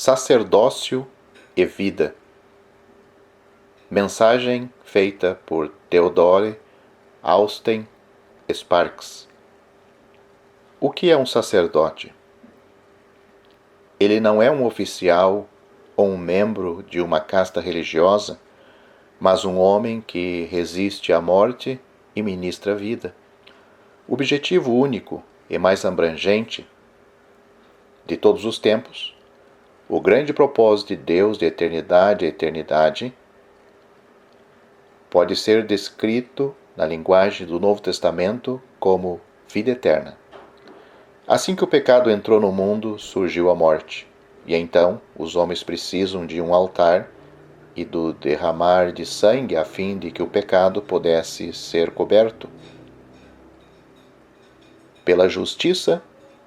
Sacerdócio e Vida. Mensagem feita por Theodore Austin Sparks. O que é um sacerdote? Ele não é um oficial ou um membro de uma casta religiosa, mas um homem que resiste à morte e ministra a vida. O objetivo único e mais abrangente de todos os tempos, o grande propósito de Deus de eternidade a eternidade, pode ser descrito na linguagem do Novo Testamento como vida eterna. Assim que o pecado entrou no mundo, surgiu a morte, e então os homens precisam de um altar e do derramar de sangue a fim de que o pecado pudesse ser coberto pela justiça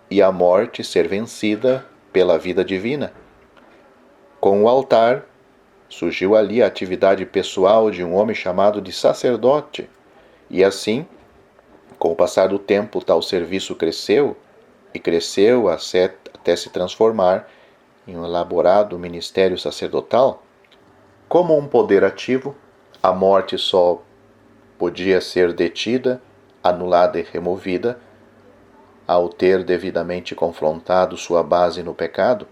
e a morte ser vencida pela vida divina. Com o altar, surgiu ali a atividade pessoal de um homem chamado de sacerdote, e assim, com o passar do tempo, tal serviço cresceu até se transformar em um elaborado ministério sacerdotal. Como um poder ativo, a morte só podia ser detida, anulada e removida ao ter devidamente confrontado sua base no pecado.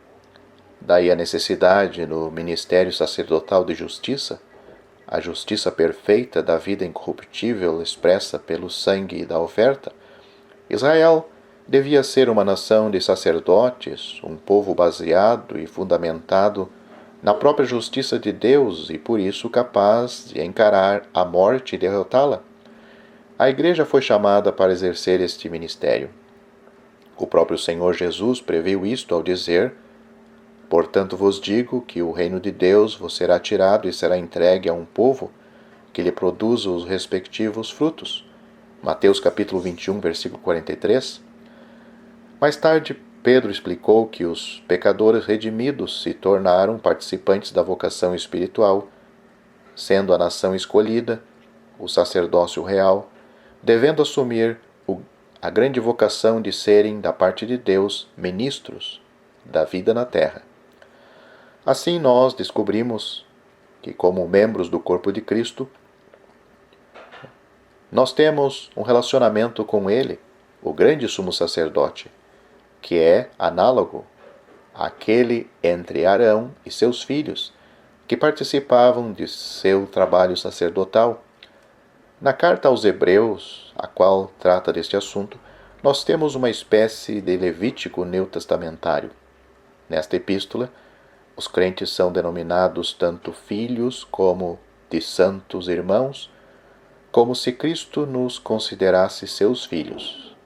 Daí a necessidade no ministério sacerdotal de justiça, a justiça perfeita da vida incorruptível expressa pelo sangue da oferta. Israel devia ser uma nação de sacerdotes, um povo baseado e fundamentado na própria justiça de Deus e por isso capaz de encarar a morte e derrotá-la. A igreja foi chamada para exercer este ministério. O próprio Senhor Jesus previu isto ao dizer: "Portanto vos digo que o reino de Deus vos será tirado e será entregue a um povo que lhe produza os respectivos frutos." Mateus capítulo 21, versículo 43. Mais tarde, Pedro explicou que os pecadores redimidos se tornaram participantes da vocação espiritual, sendo a nação escolhida, o sacerdócio real, devendo assumir a grande vocação de serem, da parte de Deus, ministros da vida na terra. Assim nós descobrimos que, como membros do corpo de Cristo, nós temos um relacionamento com Ele, o grande sumo sacerdote, que é análogo àquele entre Arão e seus filhos, que participavam de seu trabalho sacerdotal. Na carta aos Hebreus, a qual trata deste assunto, nós temos uma espécie de Levítico neotestamentário. Nesta epístola, os crentes são denominados tanto filhos como de santos irmãos, como se Cristo nos considerasse seus filhos.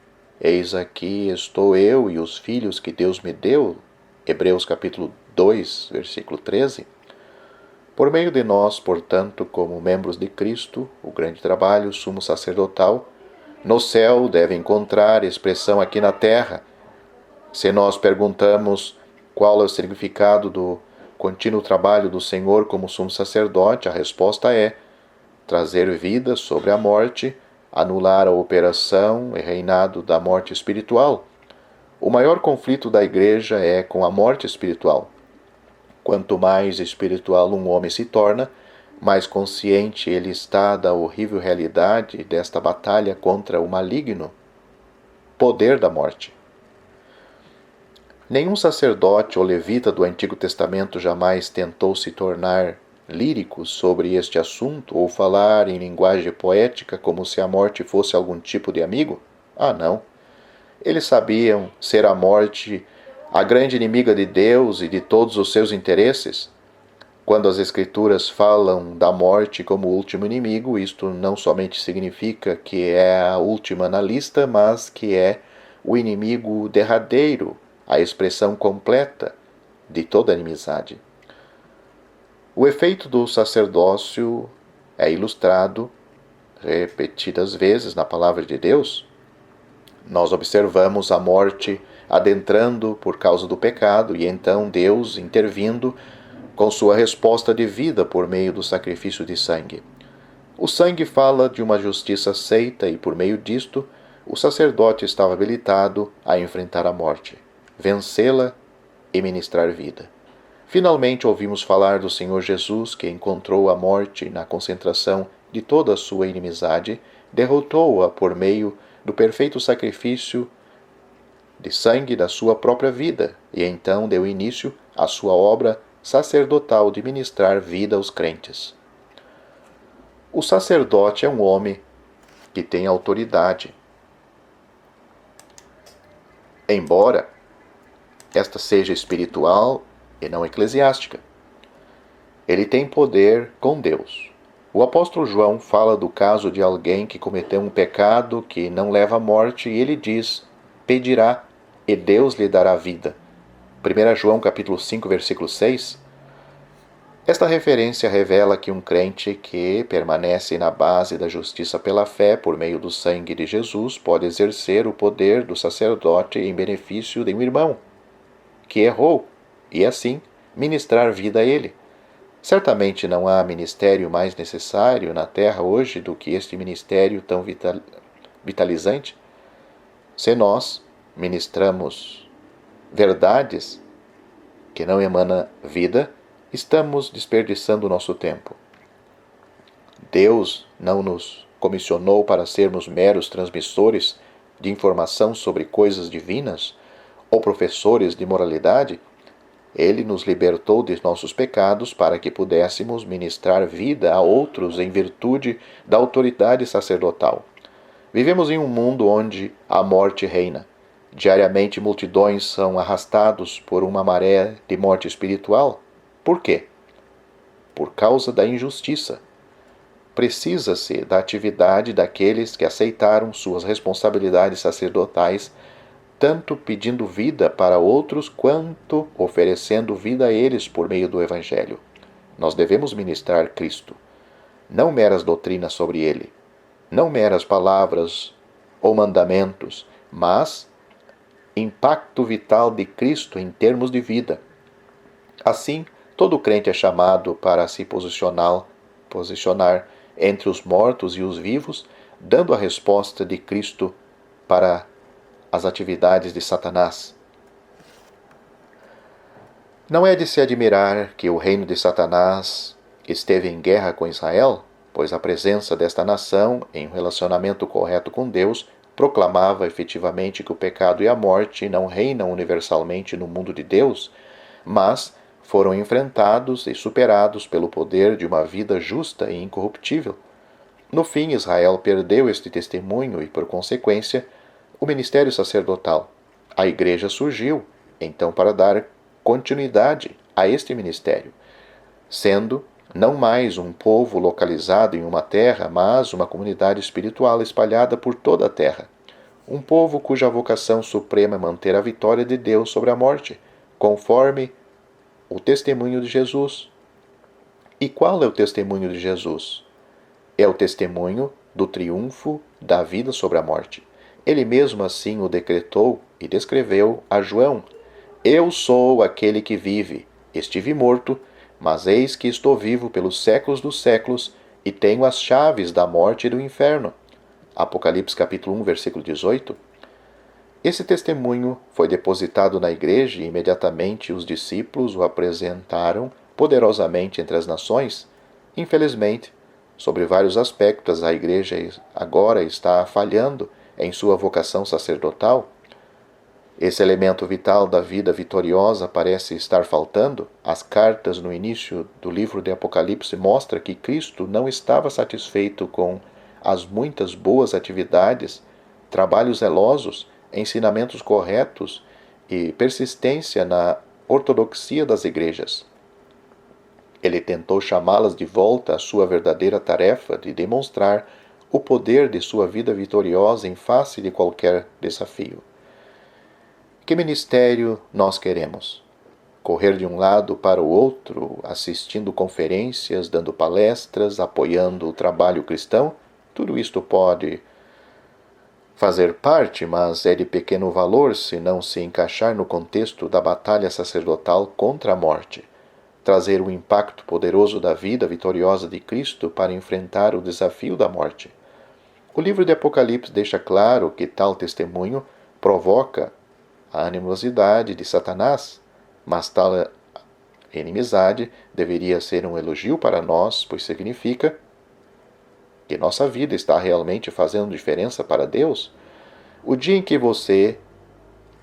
Eis aqui estou eu e os filhos que Deus me deu, Hebreus capítulo 2, versículo 13. Por meio de nós, portanto, como membros de Cristo, o grande trabalho sumo sacerdotal no céu deve encontrar expressão aqui na terra. Se nós perguntamos qual é o significado do contínuo trabalho do Senhor como sumo sacerdote, a resposta é trazer vida sobre a morte, anular a operação e reinado da morte espiritual. O maior conflito da igreja é com a morte espiritual. Quanto mais espiritual um homem se torna, mais consciente ele está da horrível realidade desta batalha contra o maligno poder da morte. Nenhum sacerdote ou levita do Antigo Testamento jamais tentou se tornar lírico sobre este assunto ou falar em linguagem poética como se a morte fosse algum tipo de amigo? Não. Eles sabiam ser a morte a grande inimiga de Deus e de todos os seus interesses. Quando as Escrituras falam da morte como último inimigo, isto não somente significa que é a última na lista, mas que é o inimigo derradeiro, a expressão completa de toda inimizade. O efeito do sacerdócio é ilustrado repetidas vezes na palavra de Deus. Nós observamos a morte adentrando por causa do pecado e então Deus intervindo com sua resposta de vida por meio do sacrifício de sangue. O sangue fala de uma justiça aceita e por meio disto o sacerdote estava habilitado a enfrentar a morte, vencê-la e ministrar vida. Finalmente ouvimos falar do Senhor Jesus, que encontrou a morte na concentração de toda a sua inimizade, derrotou-a por meio do perfeito sacrifício de sangue da sua própria vida, e então deu início à sua obra sacerdotal de ministrar vida aos crentes. O sacerdote é um homem que tem autoridade, embora esta seja espiritual e não eclesiástica. Ele tem poder com Deus. O apóstolo João fala do caso de alguém que cometeu um pecado que não leva à morte e ele diz: pedirá e Deus lhe dará vida. 1 João capítulo 5, versículo 6. Esta referência revela que um crente que permanece na base da justiça pela fé por meio do sangue de Jesus pode exercer o poder do sacerdote em benefício de um irmão que errou e assim ministrar vida a ele. Certamente não há ministério mais necessário na terra hoje do que este ministério tão vitalizante. Se nós ministramos verdades que não emanam vida, estamos desperdiçando o nosso tempo. Deus não nos comissionou para sermos meros transmissores de informação sobre coisas divinas ou professores de moralidade. Ele nos libertou de nossos pecados para que pudéssemos ministrar vida a outros em virtude da autoridade sacerdotal. Vivemos em um mundo onde a morte reina. Diariamente multidões são arrastados por uma maré de morte espiritual. Por quê? Por causa da injustiça. Precisa-se da atividade daqueles que aceitaram suas responsabilidades sacerdotais, tanto pedindo vida para outros, quanto oferecendo vida a eles por meio do Evangelho. Nós devemos ministrar Cristo, não meras doutrinas sobre ele, não meras palavras ou mandamentos, mas impacto vital de Cristo em termos de vida. Assim, todo crente é chamado para se posicionar entre os mortos e os vivos, dando a resposta de Cristo para as atividades de Satanás. Não é de se admirar que o reino de Satanás esteve em guerra com Israel, pois a presença desta nação em um relacionamento correto com Deus proclamava efetivamente que o pecado e a morte não reinam universalmente no mundo de Deus, mas foram enfrentados e superados pelo poder de uma vida justa e incorruptível. No fim, Israel perdeu este testemunho e, por consequência, o ministério sacerdotal. A igreja surgiu, então, para dar continuidade a este ministério, sendo não mais um povo localizado em uma terra, mas uma comunidade espiritual espalhada por toda a terra. Um povo cuja vocação suprema é manter a vitória de Deus sobre a morte, conforme o testemunho de Jesus. E qual é o testemunho de Jesus? É o testemunho do triunfo da vida sobre a morte. Ele mesmo assim o decretou e descreveu a João: Eu sou aquele que vive. Estive morto, mas eis que estou vivo pelos séculos dos séculos e tenho as chaves da morte e do inferno. Apocalipse capítulo 1, versículo 18. Esse testemunho foi depositado na igreja e imediatamente os discípulos o apresentaram poderosamente entre as nações. Infelizmente, sobre vários aspectos, a igreja agora está falhando em sua vocação sacerdotal. Esse elemento vital da vida vitoriosa parece estar faltando. As cartas no início do livro de Apocalipse mostram que Cristo não estava satisfeito com as muitas boas atividades, trabalhos zelosos, ensinamentos corretos e persistência na ortodoxia das igrejas. Ele tentou chamá-las de volta à sua verdadeira tarefa de demonstrar o poder de sua vida vitoriosa em face de qualquer desafio. Que ministério nós queremos? Correr de um lado para o outro, assistindo conferências, dando palestras, apoiando o trabalho cristão? Tudo isto pode fazer parte, mas é de pequeno valor se não se encaixar no contexto da batalha sacerdotal contra a morte. Trazer o impacto poderoso da vida vitoriosa de Cristo para enfrentar o desafio da morte. O livro de Apocalipse deixa claro que tal testemunho provoca a animosidade de Satanás, mas tal inimizade deveria ser um elogio para nós, pois significa que nossa vida está realmente fazendo diferença para Deus. O dia em que você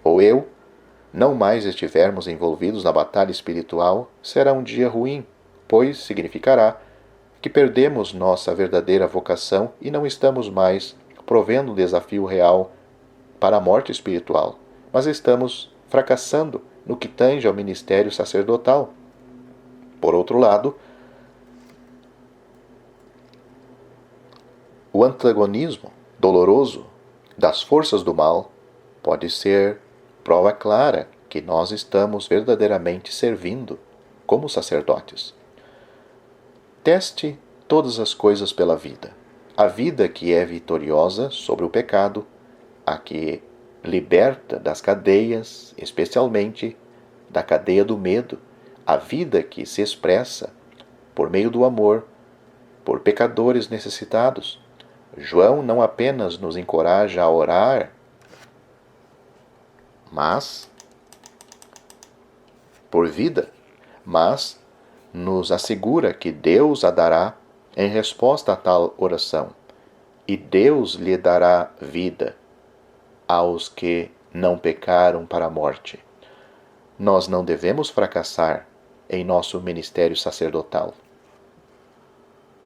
ou eu não mais estivermos envolvidos na batalha espiritual será um dia ruim, pois significará que perdemos nossa verdadeira vocação e não estamos mais provendo um desafio real para a morte espiritual, mas estamos fracassando no que tange ao ministério sacerdotal. Por outro lado, o antagonismo doloroso das forças do mal pode ser prova clara que nós estamos verdadeiramente servindo como sacerdotes. Teste todas as coisas pela vida. A vida que é vitoriosa sobre o pecado, a que liberta das cadeias, especialmente da cadeia do medo, a vida que se expressa por meio do amor, por pecadores necessitados. João não apenas nos encoraja a orar, mas por vida, mas nos assegura que Deus a dará em resposta a tal oração, e Deus lhe dará vida aos que não pecaram para a morte. Nós não devemos fracassar em nosso ministério sacerdotal.